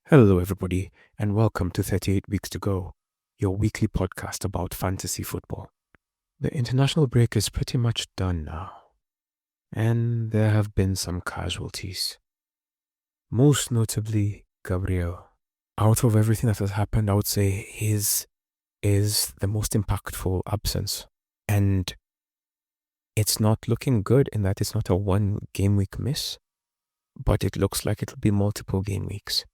Hello, everybody, and welcome to 38 Weeks to Go, your weekly podcast about fantasy football. The international break is pretty much done now, and there have been some casualties. Most notably, Gabriel. Out of everything that has happened, I would say his is the most impactful absence. And it's not looking good in that it's not a one game week miss, but it looks like it'll be multiple game weeks.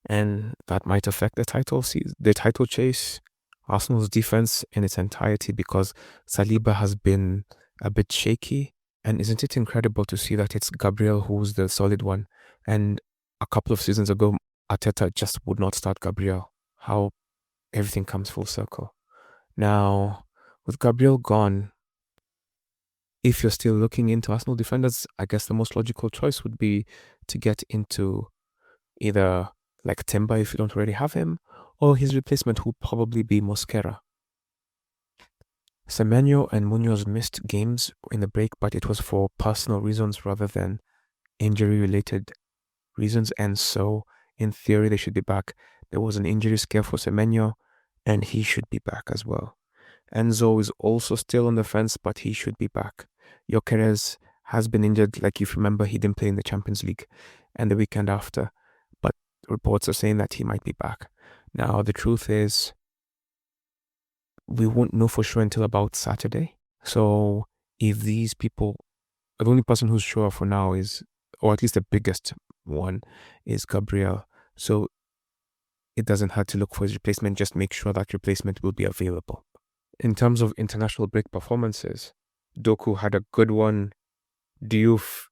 And that might affect the title chase, Arsenal's defense in its entirety, because Saliba has been a bit shaky. And isn't it incredible to see that it's Gabriel who's the solid one? And a couple of seasons ago, Arteta just would not start Gabriel. How everything comes full circle. Now, with Gabriel gone, if you're still looking into Arsenal defenders, I guess the most logical choice would be to get into either like Timber if you don't already have him, or his replacement will probably be Mosquera. Semenyo and Munoz missed games in the break, but it was for personal reasons rather than injury-related reasons, and so in theory they should be back. There was an injury scare for Semenyo, and he should be back as well. Enzo is also still on the fence, but he should be back. Gyökeres has been injured, like if you remember, he didn't play in the Champions League and the weekend after, but reports are saying that he might be back. Now, the truth is, we won't know for sure until about Saturday. So if these people, the only person who's sure for now is, or at least the biggest one, is Gabriel. So it doesn't have to look for his replacement, just make sure that replacement will be available. In terms of international break performances, Doku had a good one. Diouf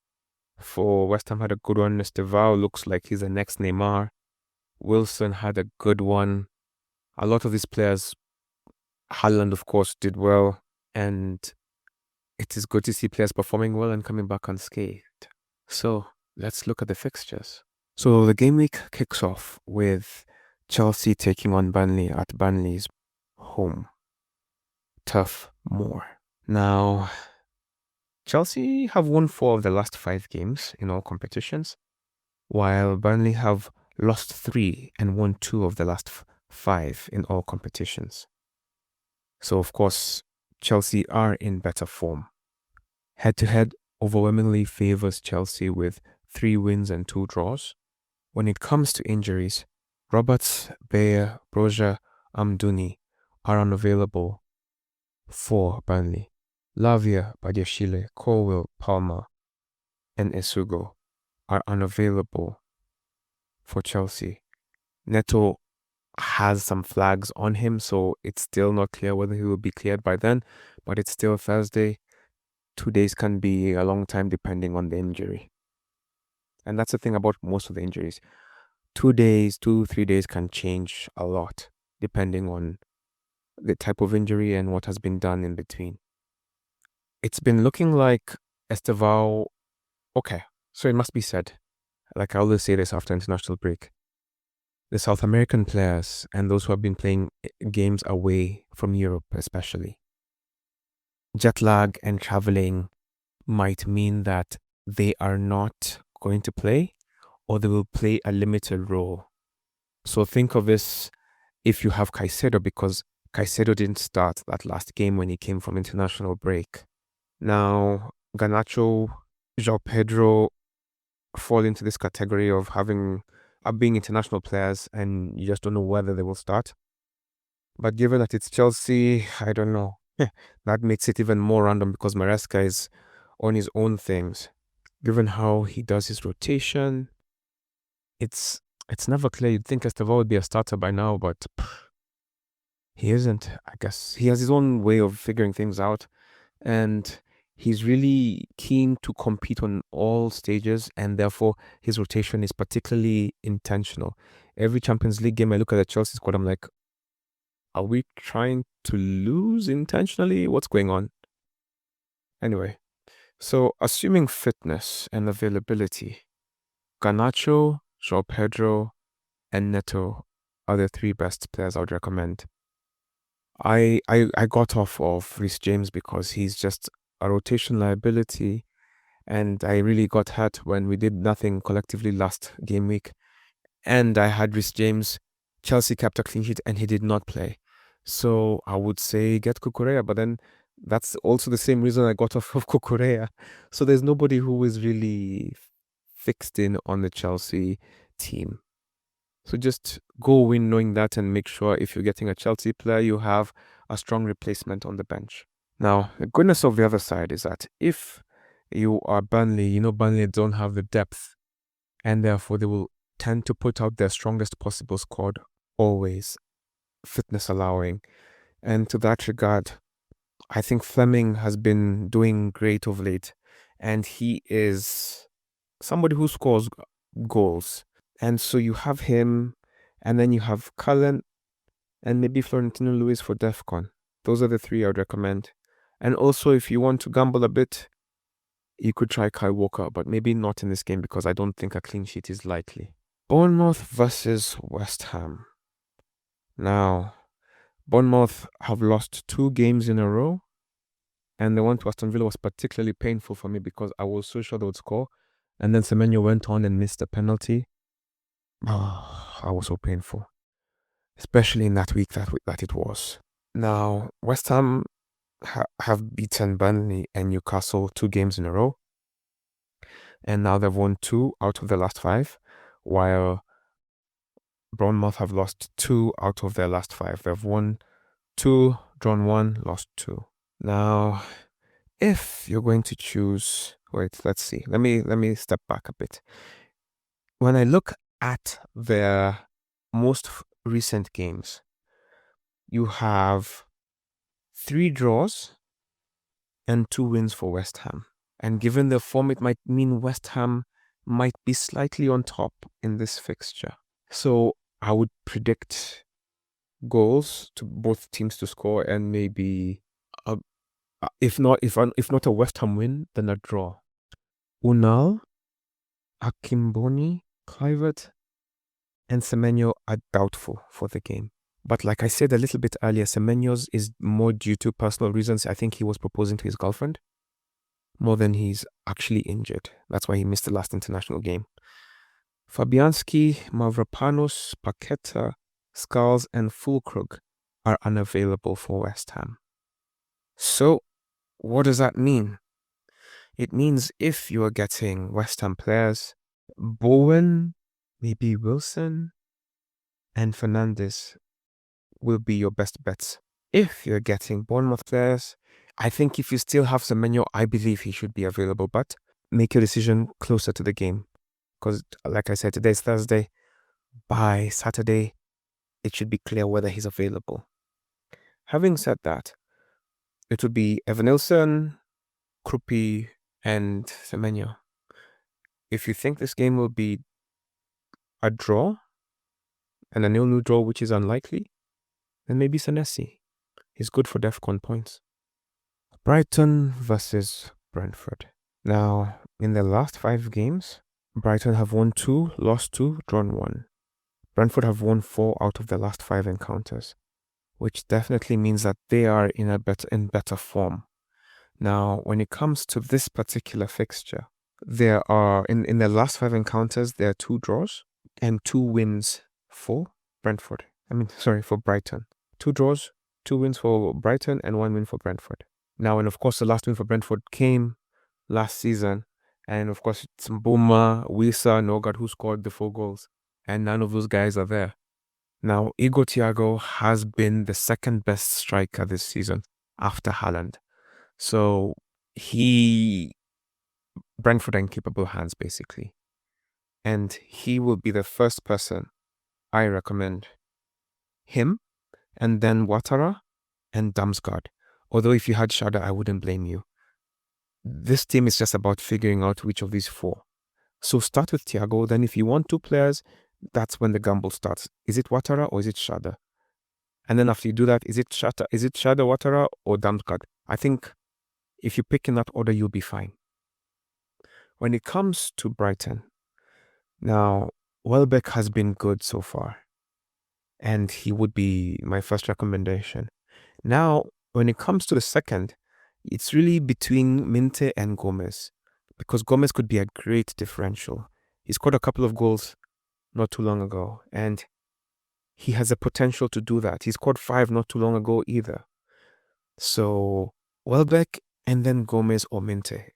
for West Ham had a good one. Estevao looks like he's the next Neymar. Wilson had a good one. A lot of these players, Haaland, of course, did well. And it is good to see players performing well and coming back unscathed. So let's look at the fixtures. So the game week kicks off with Chelsea taking on Burnley at Burnley's home turf Moor. Now, Chelsea have won 4 of the last 5 games in all competitions, while Burnley have lost 3 and won 2 of the last 5 in all competitions. So, of course, Chelsea are in better form. Head-to-head overwhelmingly favors Chelsea with 3 wins and 2 draws. When it comes to injuries, Roberts, Bayer, Broja, Amdouni are unavailable for Burnley. Lavia, Badiashile, Colwill, Palmer, and Esugo are unavailable for Chelsea. Neto has some flags on him, so it's still not clear whether he will be cleared by then, but it's still Thursday. 2 days can be a long time depending on the injury. And that's the thing about most of the injuries. 2 days, 3 days can change a lot depending on the type of injury and what has been done in between. It's been looking like Estevao. Okay, so it must be said, like I always say this after international break, the South American players and those who have been playing games away from Europe especially, jet lag and traveling might mean that they are not going to play or they will play a limited role. So think of this if you have Caicedo, because Caicedo didn't start that last game when he came from international break. Now, Garnacho, João Pedro fall into this category of being international players and you just don't know whether they will start. But given that it's Chelsea, I don't know. That makes it even more random because Maresca is on his own things. Given how he does his rotation, it's never clear. You'd think Estevao would be a starter by now, but he isn't. I guess he has his own way of figuring things out, and he's really keen to compete on all stages, and therefore his rotation is particularly intentional. Every Champions League game I look at the Chelsea squad, I'm like, are we trying to lose intentionally? What's going on? Anyway, so assuming fitness and availability, Garnacho, João Pedro, and Neto are the 3 best players I would recommend. I got off of Reece James because he's just a rotation liability, and I really got hurt when we did nothing collectively last game week. And I had Rhys James. Chelsea kept a clean sheet and he did not play. So I would say get Cucurella, but then that's also the same reason I got off of Cucurella. So there's nobody who is really fixed in on the Chelsea team. So just go in knowing that and make sure if you're getting a Chelsea player, you have a strong replacement on the bench. Now, the goodness of the other side is that if you are Burnley, you know Burnley don't have the depth and therefore they will tend to put out their strongest possible squad always, fitness allowing. And to that regard, I think Fleming has been doing great of late and he is somebody who scores goals. And so you have him and then you have Cullen and maybe Florentino Luis for DEFCON. Those are the three I would recommend. And also, if you want to gamble a bit, you could try Kyle Walker, but maybe not in this game because I don't think a clean sheet is likely. Bournemouth versus West Ham. Now, Bournemouth have lost 2 games in a row, and the one to Aston Villa was particularly painful for me because I was so sure they would score, and then Semenyo went on and missed a penalty. Oh, that was so painful, especially in that week that it was. Now, West Ham have beaten Burnley and Newcastle 2 games in a row. And now they've won 2 out of the last 5, while Bournemouth have lost 2 out of their last 5. They've won 2, drawn 1, lost 2. Now, if you're going to choose, wait, let's see. Let me step back a bit. When I look at their most recent games, you have 3 draws and 2 wins for West Ham. And given the form, it might mean West Ham might be slightly on top in this fixture. So I would predict goals to both teams to score and maybe, if not a West Ham win, then a draw. Unal, Akimboni, Kluivert, and Semenyo are doubtful for the game. But like I said a little bit earlier, Semenyo's is more due to personal reasons. I think he was proposing to his girlfriend more than he's actually injured. That's why he missed the last international game. Fabianski, Mavropanos, Paqueta, Skulls, and Fulkrug are unavailable for West Ham. So, what does that mean? It means if you are getting West Ham players, Bowen, maybe Wilson, and Fernandes will be your best bets. If you're getting Bournemouth players, I think if you still have Semenyo, I believe he should be available, but make your decision closer to the game. Because, like I said, today's Thursday. By Saturday, it should be clear whether he's available. Having said that, it would be Evanilson, Krupi, and Semenyo. If you think this game will be a draw, and a 0-0 draw, which is unlikely, then maybe Senesi. He's good for DEFCON points. Brighton versus Brentford. Now, in the last 5 games, Brighton have won 2, lost 2, drawn 1. Brentford have won 4 out of their last 5 encounters, which definitely means that they are in better form. Now, when it comes to this particular fixture, there are in the last 5 encounters there are 2 draws and 2 wins for Brentford. For Brighton. 2 draws, 2 wins for Brighton, and 1 win for Brentford. Now, and of course, the last win for Brentford came last season, and of course, it's Mboma, Wisa, Nogard who scored the 4 goals, and none of those guys are there. Now, Igor Thiago has been the second best striker this season after Haaland. So, Brentford are in capable hands, basically. And he will be the first person I recommend. Him, and then Ouattara and Damsgaard. Although if you had Shada, I wouldn't blame you. This team is just about figuring out which of these 4. So start with Thiago, then if you want 2 players, that's when the gamble starts. Is it Ouattara or is it Shada? And then after you do that, is it Shada, Ouattara, or Damsgaard? I think if you pick in that order, you'll be fine. When it comes to Brighton, now, Welbeck has been good so far, and he would be my first recommendation. Now, when it comes to the second, it's really between Minte and Gomez, because Gomez could be a great differential. He scored a couple of goals not too long ago, and he has a potential to do that. He scored 5 not too long ago either. So Welbeck and then Gomez or Minte.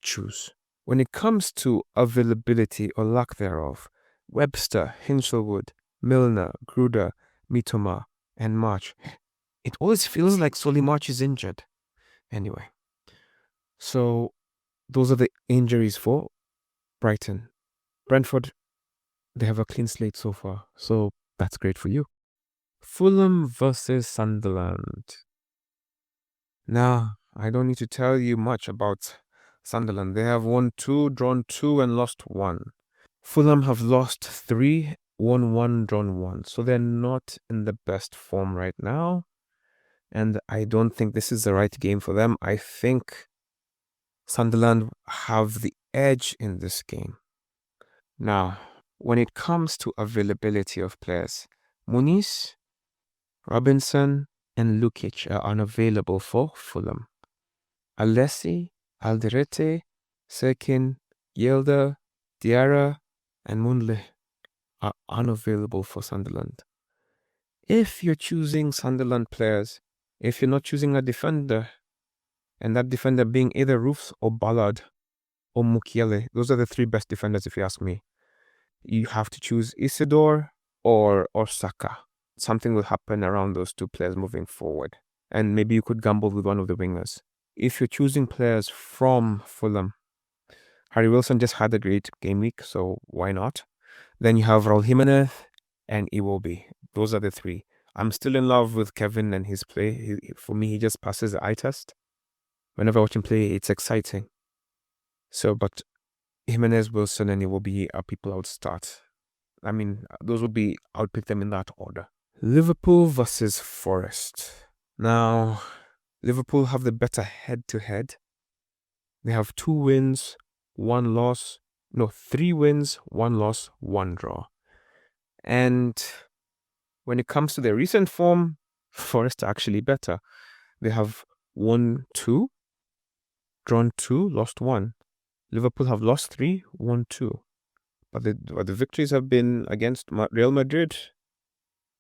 Choose. When it comes to availability or lack thereof, Webster, Hinchelwood, Milner, Gruder, Mitoma, and March. It always feels like Solly March is injured. Anyway, so those are the injuries for Brighton. Brentford, they have a clean slate so far, so that's great for you. Fulham versus Sunderland. Now, I don't need to tell you much about Sunderland. They have won 2, drawn 2, and lost 1. Fulham have lost 3, won 1, drawn 1. So they're not in the best form right now. And I don't think this is the right game for them. I think Sunderland have the edge in this game. Now, when it comes to availability of players, Muniz, Robinson, and Lukic are unavailable for Fulham. Alessi, Alderete, Sekin, Yelda, Diarra, and Munle are unavailable for Sunderland. If you're choosing Sunderland players, if you're not choosing a defender, and that defender being either Roofs or Ballard or Mukiele, those are the 3 best defenders if you ask me. You have to choose Isidore or Saka. Something will happen around those 2 players moving forward. And maybe you could gamble with one of the wingers. If you're choosing players from Fulham, Harry Wilson just had a great game week, so why not? Then you have Raul Jimenez and Iwobi. Those are the 3. I'm still in love with Kevin and his play. For me, he just passes the eye test. Whenever I watch him play, it's exciting. So, but Jimenez, Wilson, and Iwobi are people I would start. I mean, those would be, I would pick them in that order. Liverpool versus Forest. Now, Liverpool have the better head-to-head. They have 2 wins, 1 loss. No, 3 wins, 1 loss, 1 draw. And when it comes to their recent form, Forest are actually better. They have won 2, drawn 2, lost 1. Liverpool have lost 3, won 2. But the victories have been against Real Madrid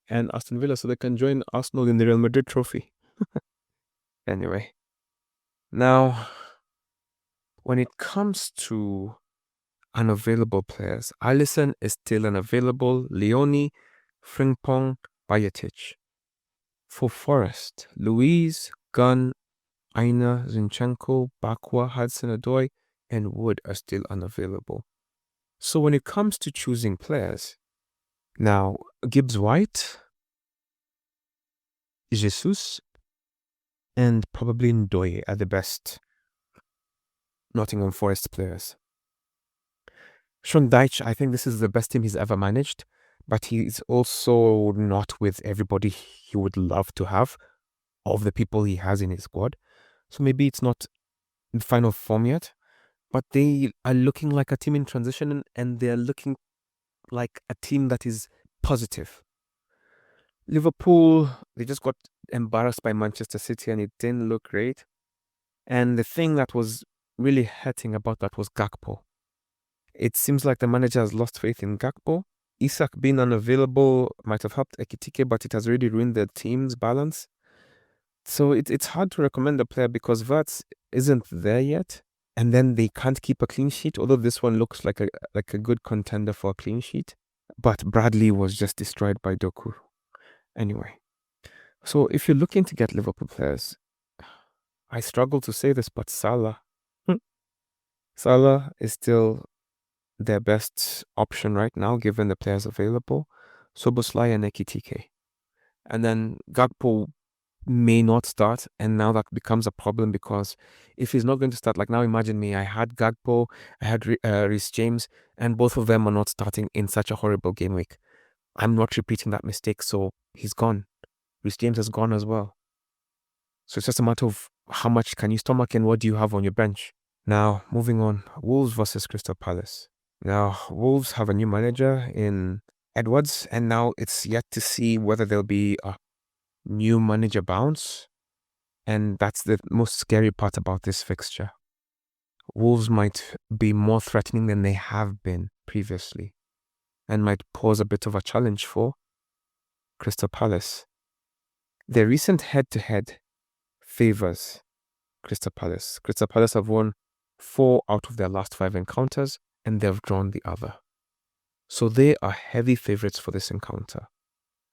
and Aston Villa, so they can join Arsenal in the Real Madrid trophy. Anyway, now, when it comes to unavailable players, Alisson is still unavailable, Leone, Frimpong, Bajetic. For Forest, Louise, Gunn, Aina, Zinchenko, Bakwa, Hudson-Odoi, and Wood are still unavailable. So when it comes to choosing players, now Gibbs-White, Jesus, and probably Ndoye are the best Nottingham Forest players. Sean Dyche, I think this is the best team he's ever managed, but he's also not with everybody he would love to have of the people he has in his squad. So maybe it's not in final form yet, but they are looking like a team in transition, and they're looking like a team that is positive. Liverpool, they just got embarrassed by Manchester City and it didn't look great. And the thing that was really hurting about that was Gakpo. It seems like the manager has lost faith in Gakpo. Isak being unavailable might have helped Ekitike, but it has really ruined the team's balance. So it's hard to recommend a player because Verts isn't there yet. And then they can't keep a clean sheet, although this one looks like a good contender for a clean sheet. But Bradley was just destroyed by Doku. Anyway, so if you're looking to get Liverpool players, I struggle to say this, but Salah. Salah is still their best option right now, given the players available. Soboslai and Ekitike. And then Gakpo may not start, and now that becomes a problem because if he's not going to start, like now imagine me, I had Gakpo, I had Reece James, and both of them are not starting in such a horrible game week. I'm not repeating that mistake, so he's gone. Reece James has gone as well. So it's just a matter of how much can you stomach and what do you have on your bench. Now, moving on, Wolves versus Crystal Palace. Now, Wolves have a new manager in Edwards, and now it's yet to see whether there'll be a new manager bounce. And that's the most scary part about this fixture. Wolves might be more threatening than they have been previously. and might pose a bit of a challenge for Crystal Palace. Their recent head-to-head favors Crystal Palace. Crystal Palace have won 4 out of their last 5 encounters, and they've drawn the other. So they are heavy favorites for this encounter.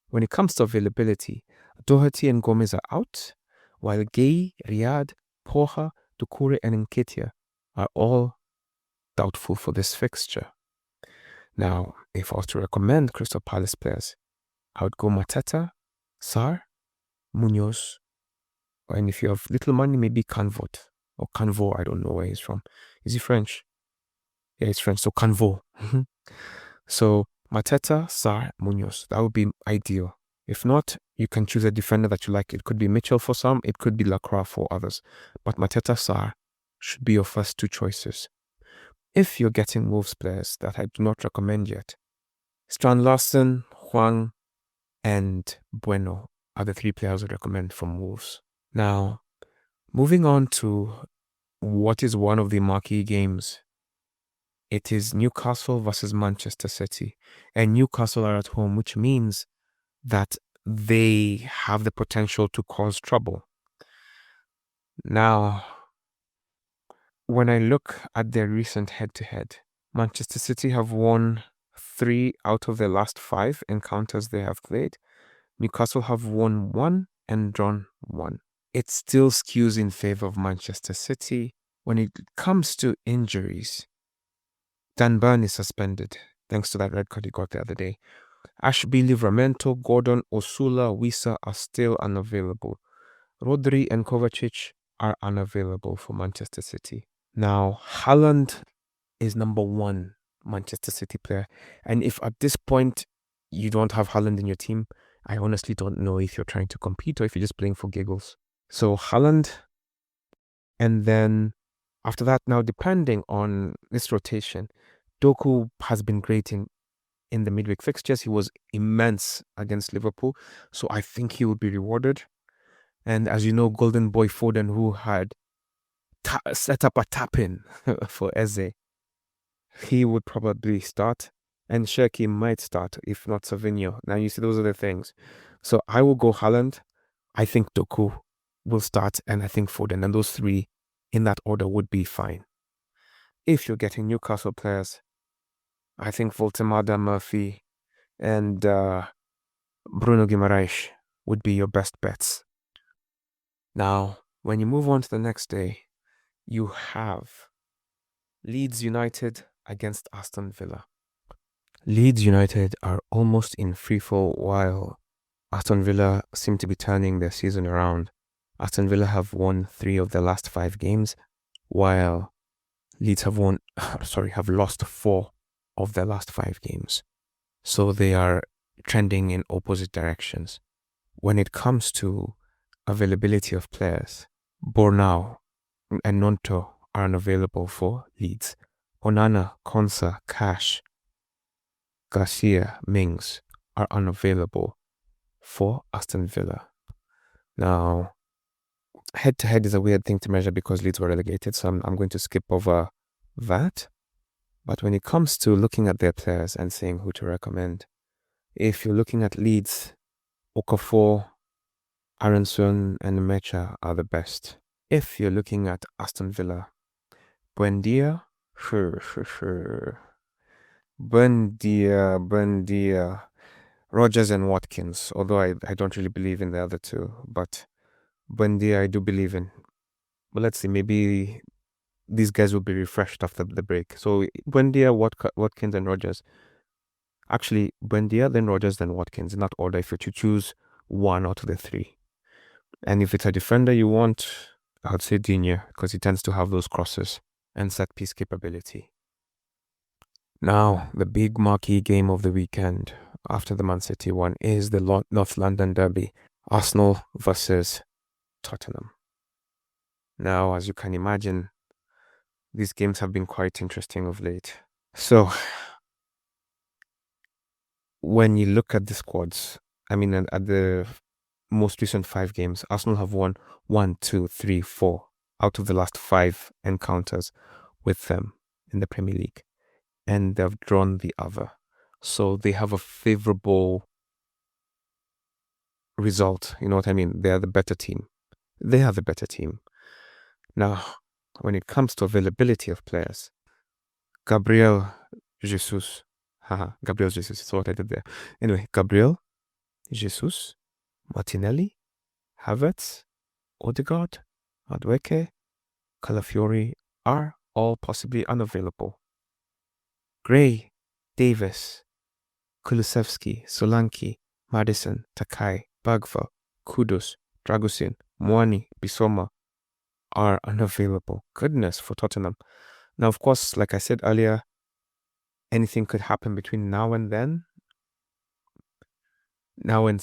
When it comes to availability, Doherty and Gomez are out, while Gay, Riyad, Poha, Doucouré, and Nketiah are all doubtful for this fixture. Now, if I was to recommend Crystal Palace players, I would go Mateta, Sarr, Munoz, and if you have little money, maybe Canvot or Canvo. I don't know where he's from. Is he French? Yeah, he's French. So Canvo. So Mateta, Sarr, Munoz. That would be ideal. If not, you can choose a defender that you like. It could be Mitchell for some. It could be Lacroix for others. But Mateta, Sarr should be your first 2 choices. If you're getting Wolves players that I do not recommend yet, Strand Larsen, Huang, and Bueno are the 3 players I recommend from Wolves. Now, moving on to what is one of the marquee games. It is Newcastle versus Manchester City. And Newcastle are at home, which means that they have the potential to cause trouble. Now, when I look at their recent head-to-head, Manchester City have won 3 out of their last 5 encounters they have played. Newcastle have won 1 and drawn 1. It still skews in favor of Manchester City. When it comes to injuries, Dan Burn is suspended, thanks to that red card he got the other day. Ashby, Livramento, Gordon, Osula, Wisa are still unavailable. Rodri and Kovacic are unavailable for Manchester City. Now, Haaland is number 1 Manchester City player. And if at this point you don't have Haaland in your team, I honestly don't know if you're trying to compete or if you're just playing for giggles. So Haaland, and then after that, now depending on this rotation, Doku has been great in the midweek fixtures. He was immense against Liverpool, so I think he would be rewarded. And as you know, Golden Boy Foden, who had set up a tap-in for Eze, he would probably start, and Shirky might start, if not Savinho. Now you see, those are the things. So I will go Haaland. I think Doku will start, and I think Foden, and those 3 in that order would be fine. If you're getting Newcastle players, I think Voltemada, Murphy, and Bruno Guimaraes would be your best bets. Now, when you move on to the next day, you have Leeds United against Aston Villa. Leeds United are almost in freefall while Aston Villa seem to be turning their season around. Aston Villa have won 3 of their last 5 games, while Leeds have lost 4 of their last 5 games. So they are trending in opposite directions. When it comes to availability of players, Bornau and Nonto are unavailable for Leeds. Onana, Konsa, Cash, Garcia, Mings are unavailable for Aston Villa. Now, head-to-head is a weird thing to measure because Leeds were relegated, so I'm going to skip over that. But when it comes to looking at their players and saying who to recommend, if you're looking at Leeds, Okafor, Aronson, and Mecha are the best. If you're looking at Aston Villa, Buendia, Buendia, Rogers and Watkins, although I don't really believe in the other 2, but Buendia I do believe in. But let's see, maybe these guys will be refreshed after the break. So Buendia, Watkins, and Rogers. Actually, Buendia, then Rogers, then Watkins, in that order if you're to choose 1 out of the 3. And if it's a defender you want, I would say Digne, because he tends to have those crosses and set piece capability. Now, the big marquee game of the weekend after the Man City one is the North London derby, Arsenal versus Tottenham. Now, as you can imagine, these games have been quite interesting of late. So, when you look at the squads, at the most recent 5 games, Arsenal have won 1, 2, 3, 4 out of the last 5 encounters with them in the Premier League, and they've drawn the other. So they have a favorable result. You know what I mean? They are the better team. They are the better team. Now, when it comes to availability of players, Gabriel Jesus. Haha, Gabriel Jesus. That's what I did there. Anyway, Gabriel Jesus, Martinelli, Havertz, Odegaard, Madueke, Calafiori are all possibly unavailable. Gray, Davis, Kulusevski, Solanke, Madison, Takai, Bagva, Kudus, Dragusin, Moani, Bisoma are unavailable. Goodness for Tottenham. Now, of course, like I said earlier, anything could happen between now and then. Now and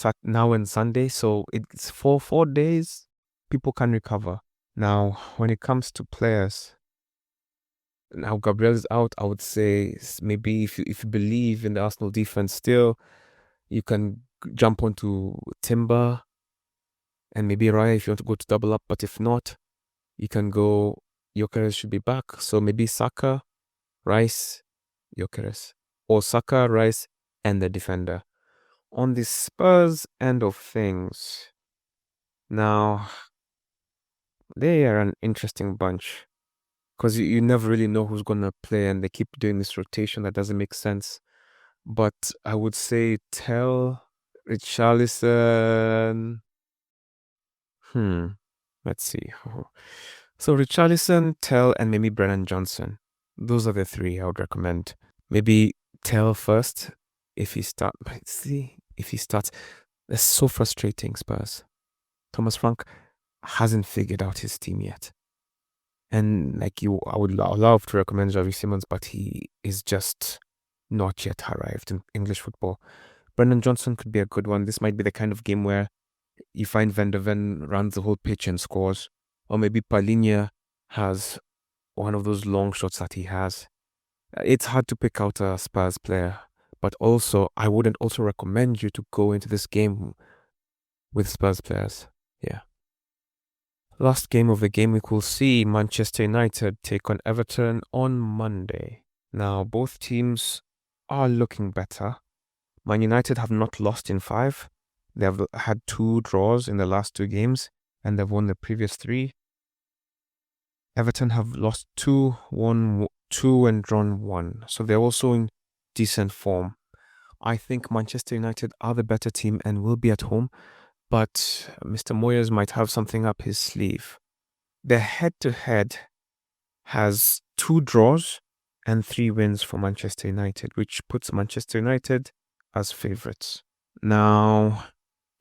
Sunday, so it's for 4 days. People can recover. Now, when it comes to players, now Gabriel's out. I would say maybe if you believe in the Arsenal defense still, you can jump onto Timber and maybe Raya if you want to go to double up. But if not, you can go. Gyökeres should be back, so maybe Saka, Rice, Gyökeres, or Saka, Rice, and the defender. On the Spurs end of things, now they are an interesting bunch because you never really know who's gonna play, and they keep doing this rotation that doesn't make sense. But I would say Tell, Richarlison. Let's see. So Richarlison, Tell, and maybe Brennan Johnson. Those are the three I would recommend. Maybe Tell first if he starts. See, if he starts, that's so frustrating. Spurs. Thomas Frank hasn't figured out his team yet. And like you, I would love to recommend Xavi Simons, but he is just not yet arrived in English football. Brendan Johnson could be a good one. This might be the kind of game where you find Van der Ven runs the whole pitch and scores. Or maybe Palinha has one of those long shots that he has. It's hard to pick out a Spurs player. But also, I wouldn't also recommend you to go into this game with Spurs players. Yeah. Last game of the game week, we'll see Manchester United take on Everton on Monday. Now, both teams are looking better. Man United have not lost in 5. They have had 2 draws in the last 2 games, and they've won the previous 3. Everton have lost 2, won 2, and drawn 1. So they're also in decent form. I think Manchester United are the better team and will be at home, but Mr. Moyes might have something up his sleeve. The head-to-head has 2 draws and 3 wins for Manchester United, which puts Manchester United as favourites. Now,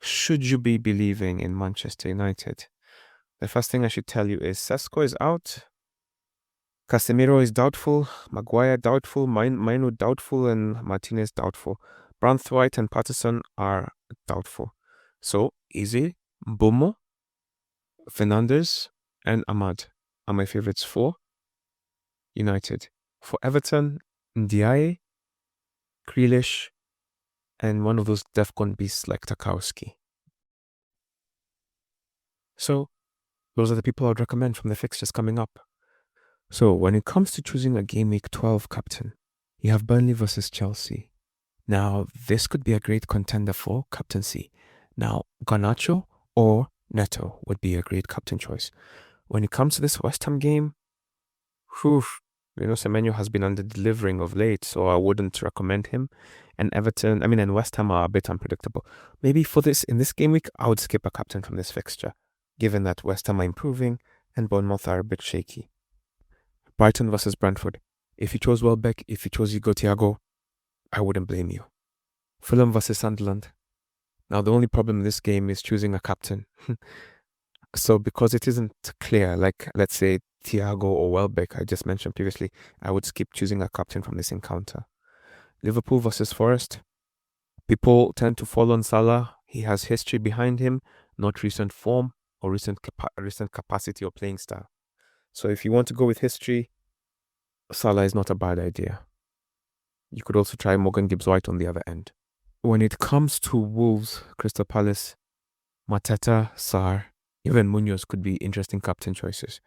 should you be believing in Manchester United? The first thing I should tell you is Sesko is out, Casemiro is doubtful, Maguire doubtful, Mainu doubtful, and Martinez doubtful. Branthwaite and Patterson are doubtful. So, Eze, Bomo, Fernandes, and Ahmad are my favourites for United. For Everton, Ndiaye, Grealish, and one of those DEFCON beasts like Tarkowski. So, those are the people I would recommend from the fixtures coming up. So, when it comes to choosing a Game Week 12 captain, you have Burnley versus Chelsea. Now, this could be a great contender for captaincy. Now, Garnacho or Neto would be a great captain choice. When it comes to this West Ham game, Semenyo has been under-delivering of late, so I wouldn't recommend him. And and West Ham are a bit unpredictable. Maybe in this game week, I would skip a captain from this fixture, given that West Ham are improving and Bournemouth are a bit shaky. Brighton versus Brentford. If you chose Welbeck, if you chose Hugo Thiago, I wouldn't blame you. Fulham versus Sunderland. Now, the only problem in this game is choosing a captain. So because it isn't clear, like let's say Thiago or Welbeck I just mentioned previously, I would skip choosing a captain from this encounter. Liverpool versus Forest. People tend to fall on Salah. He has history behind him, not recent form or recent capacity or playing style. So if you want to go with history, Salah is not a bad idea. You could also try Morgan Gibbs-White on the other end. When it comes to Wolves, Crystal Palace, Mateta, Sarr, even Munoz could be interesting captain choices.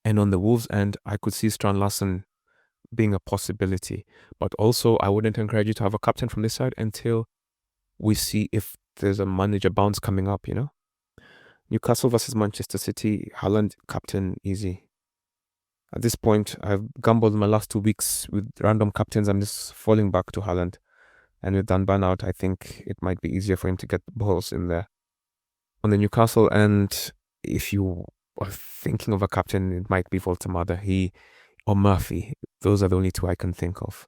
And on the Wolves end, I could see Strand Larsen being a possibility. But also, I wouldn't encourage you to have a captain from this side until we see if there's a manager bounce coming up, Newcastle versus Manchester City, Haaland, captain, easy. At this point, I've gambled my last 2 weeks with random captains. I'm just falling back to Haaland. And with Dan Ban out, I think it might be easier for him to get balls in there. On the Newcastle end, if you are thinking of a captain, it might be Voltemada, he or Murphy. Those are the only two I can think of.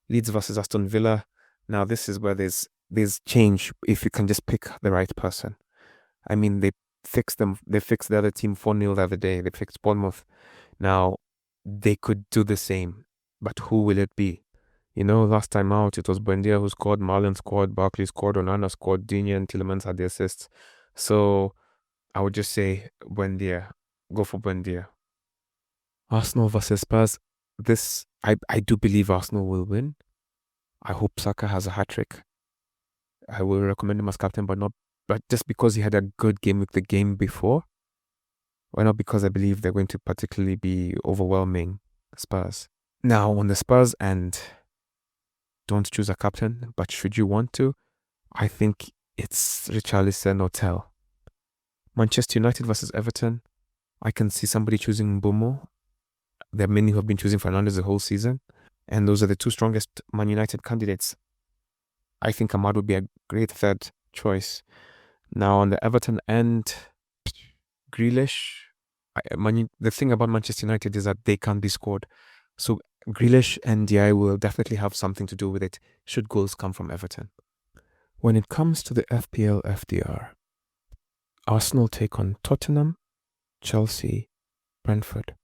Leeds versus Aston Villa. Now, this is where there's change if you can just pick the right person. I mean, they fixed the other team 4-0 the other day. They fixed Bournemouth. Now, they could do the same, but who will it be? Last time out, it was Buendia who scored, Marlon scored, Barkley scored, Onana scored, Digne and Tielemans had the assists. So, I would just say Buendia. Go for Buendia. Arsenal versus Spurs. I do believe Arsenal will win. I hope Saka has a hat-trick. I will recommend him as captain, but just because he had a good game with the game before. Why not? Because I believe they're going to particularly be overwhelming Spurs. Now, on the Spurs end, don't choose a captain, but should you want to, I think it's Richarlison or Tell. Manchester United versus Everton, I can see somebody choosing Mbumo. There are many who have been choosing Fernandes the whole season, and those are the two strongest Man United candidates. I think Ahmad would be a great third choice. Now, on the Everton end, Grealish. The thing about Manchester United is that they can't be scored. So Grealish and Diaye will definitely have something to do with it should goals come from Everton. When it comes to the FPL FDR, Arsenal take on Tottenham, Chelsea, Brentford,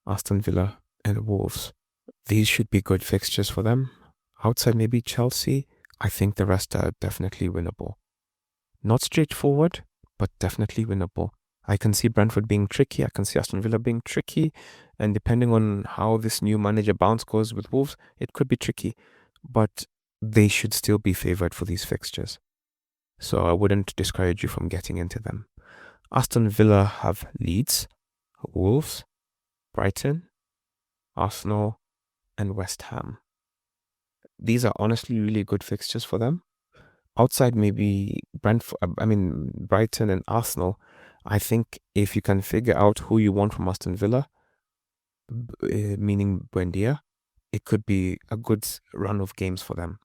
Aston Villa, and Wolves. These should be good fixtures for them. Outside maybe Chelsea, I think the rest are definitely winnable. Not straightforward, but definitely winnable. I can see Brentford being tricky. I can see Aston Villa being tricky. And depending on how this new manager bounce goes with Wolves, it could be tricky. But they should still be favoured for these fixtures. So I wouldn't discourage you from getting into them. Aston Villa have Leeds, Wolves, Brighton, Arsenal, and West Ham. These are honestly really good fixtures for them. Outside maybe Brighton and Arsenal, I think if you can figure out who you want from Aston Villa, meaning Buendia, it could be a good run of games for them.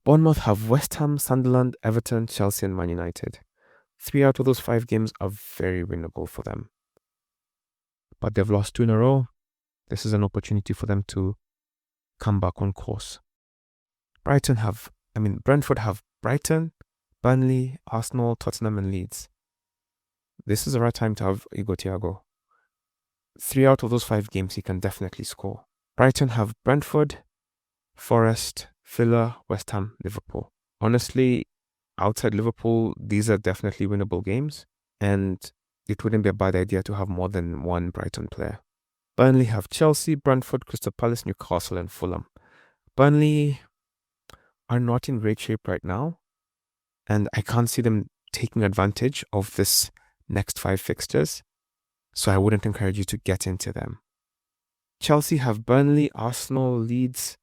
Bournemouth have West Ham, Sunderland, Everton, Chelsea, and Man United. 3 out of those 5 games are very winnable for them. But they've lost 2 in a row. This is an opportunity for them to come back on course. Brentford have Brighton, Burnley, Arsenal, Tottenham, and Leeds. This is the right time to have Igor Thiago. 3 out of those 5 games he can definitely score. Brighton have Brentford, Forest, Villa, West Ham, Liverpool. Honestly, outside Liverpool, these are definitely winnable games, and it wouldn't be a bad idea to have more than one Brighton player. Burnley have Chelsea, Brentford, Crystal Palace, Newcastle, and Fulham. Burnley are not in great shape right now, and I can't see them taking advantage of this next 5 fixtures, so I wouldn't encourage you to get into them. Chelsea have Burnley, Arsenal, Leeds,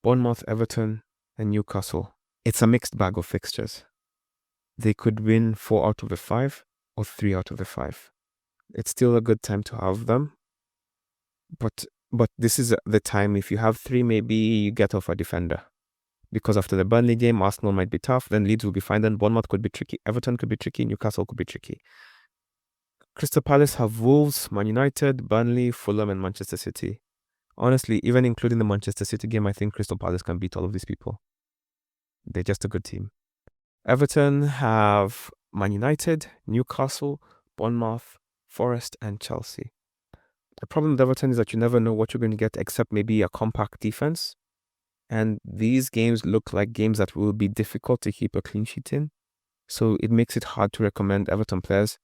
Bournemouth, Everton, and Newcastle. It's a mixed bag of fixtures. They could win 4 out of the 5 or 3 out of the 5. It's still a good time to have them, but this is the time. If you have 3, maybe you get off a defender. Because after the Burnley game, Arsenal might be tough, then Leeds will be fine, then Bournemouth could be tricky, Everton could be tricky, Newcastle could be tricky. Crystal Palace have Wolves, Man United, Burnley, Fulham, and Manchester City. Honestly, even including the Manchester City game, I think Crystal Palace can beat all of these people. They're just a good team. Everton have Man United, Newcastle, Bournemouth, Forest, and Chelsea. The problem with Everton is that you never know what you're going to get except maybe a compact defense. And these games look like games that will be difficult to keep a clean sheet in. So it makes it hard to recommend Everton players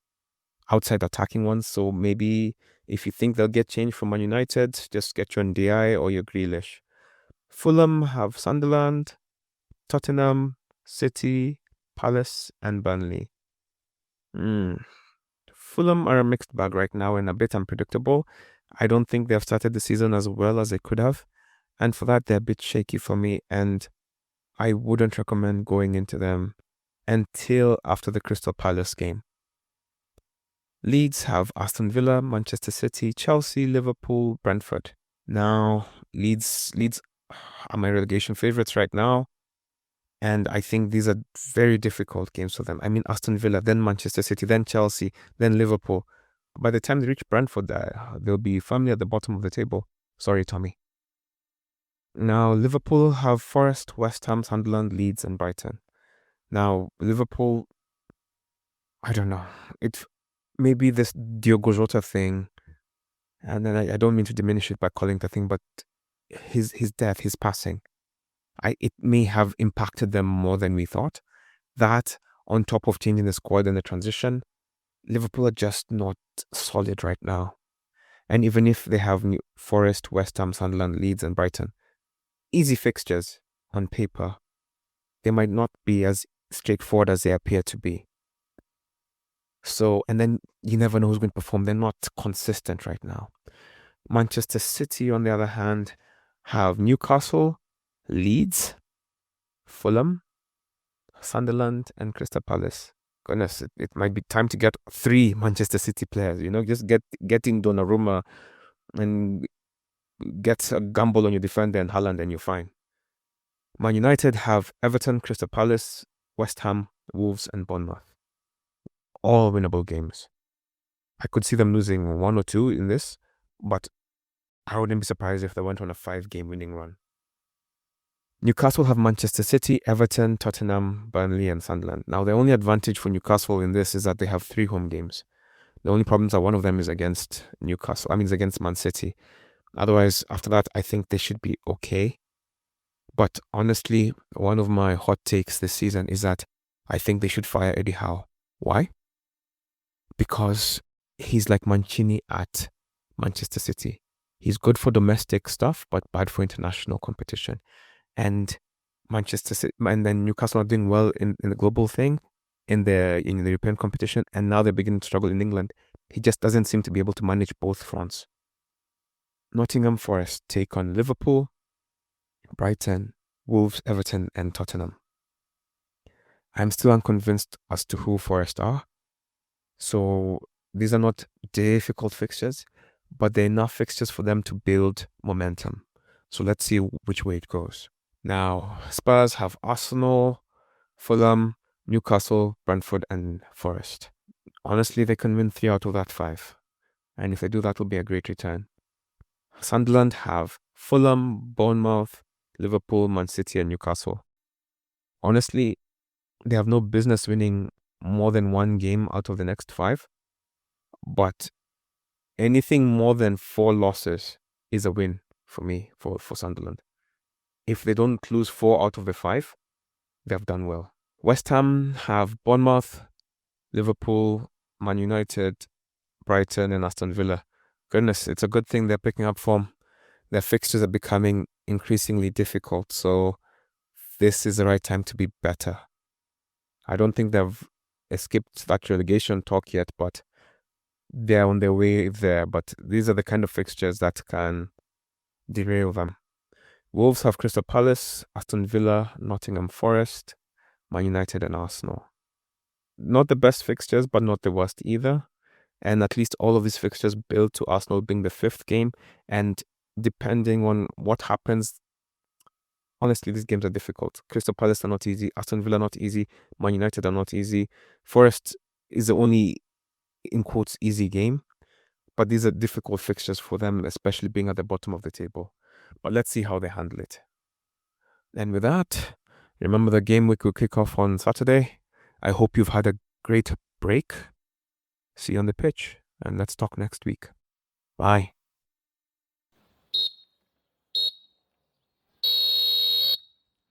outside attacking ones. So maybe if you think they'll get changed from Man United, just get your Ndiaye or your Grealish. Fulham have Sunderland, Tottenham, City, Palace, and Burnley. Fulham are a mixed bag right now and a bit unpredictable. I don't think they've started the season as well as they could have. And for that, they're a bit shaky for me. And I wouldn't recommend going into them until after the Crystal Palace game. Leeds have Aston Villa, Manchester City, Chelsea, Liverpool, Brentford. Now, Leeds are my relegation favourites right now. And I think these are very difficult games for them. I mean, Aston Villa, then Manchester City, then Chelsea, then Liverpool. By the time they reach Brentford, they'll be firmly at the bottom of the table. Sorry, Tommy. Now, Liverpool have Forest, West Ham, Sunderland, Leeds, and Brighton. Now, Liverpool, I don't know. It maybe this Diogo Jota thing, and then I don't mean to diminish it by calling the thing, but his death, his passing, it may have impacted them more than we thought. That, on top of changing the squad and the transition, Liverpool are just not solid right now. And even if they have Forest, West Ham, Sunderland, Leeds, and Brighton, easy fixtures on paper, they might not be as straightforward as they appear to be. So, and then you never know who's going to perform. They're not consistent right now. Manchester City, on the other hand, have Newcastle, Leeds, Fulham, Sunderland, and Crystal Palace. Goodness, it might be time to get 3 Manchester City players. Just getting Donnarumma and get a gamble on your defender and Haaland, and you're fine. Man United have Everton, Crystal Palace, West Ham, Wolves, and Bournemouth. All winnable games. I could see them losing 1 or 2 in this, but I wouldn't be surprised if they went on a 5-game winning run. Newcastle have Manchester City, Everton, Tottenham, Burnley, and Sunderland. Now, the only advantage for Newcastle in this is that they have 3 home games. The only problems are one of them is against Newcastle. It's against Man City. Otherwise, after that, I think they should be okay. But honestly, one of my hot takes this season is that I think they should fire Eddie Howe. Why? Because he's like Mancini at Manchester City. He's good for domestic stuff, but bad for international competition. And Manchester City, and then Newcastle are doing well in the global thing, in the European competition, and now they're beginning to struggle in England. He just doesn't seem to be able to manage both fronts. Nottingham Forest take on Liverpool, Brighton, Wolves, Everton, and Tottenham. I'm still unconvinced as to who Forest are. So these are not difficult fixtures, but they're enough fixtures for them to build momentum. So let's see which way it goes. Now, Spurs have Arsenal, Fulham, Newcastle, Brentford, and Forest. Honestly, they can win 3 out of that 5. And if they do, that will be a great return. Sunderland have Fulham, Bournemouth, Liverpool, Man City, and Newcastle. Honestly, they have no business winning more than 1 game out of the next 5. But anything more than 4 losses is a win for me, for Sunderland. If they don't lose 4 out of the 5, they've done well. West Ham have Bournemouth, Liverpool, Man United, Brighton, and Aston Villa. Goodness, it's a good thing they're picking up form. Their fixtures are becoming increasingly difficult, so this is the right time to be better. I don't think they've escaped that relegation talk yet, but they're on their way there. But these are the kind of fixtures that can derail them. Wolves have Crystal Palace, Aston Villa, Nottingham Forest, Man United, and Arsenal. Not the best fixtures, but not the worst either. And at least all of these fixtures build to Arsenal being the 5th game. And depending on what happens, honestly, these games are difficult. Crystal Palace are not easy. Aston Villa not easy. Man United are not easy. Forest is the only, in quotes, easy game. But these are difficult fixtures for them, especially being at the bottom of the table. But let's see how they handle it. And with that, remember the game week will kick off on Saturday. I hope you've had a great break. See you on the pitch, and let's talk next week. Bye.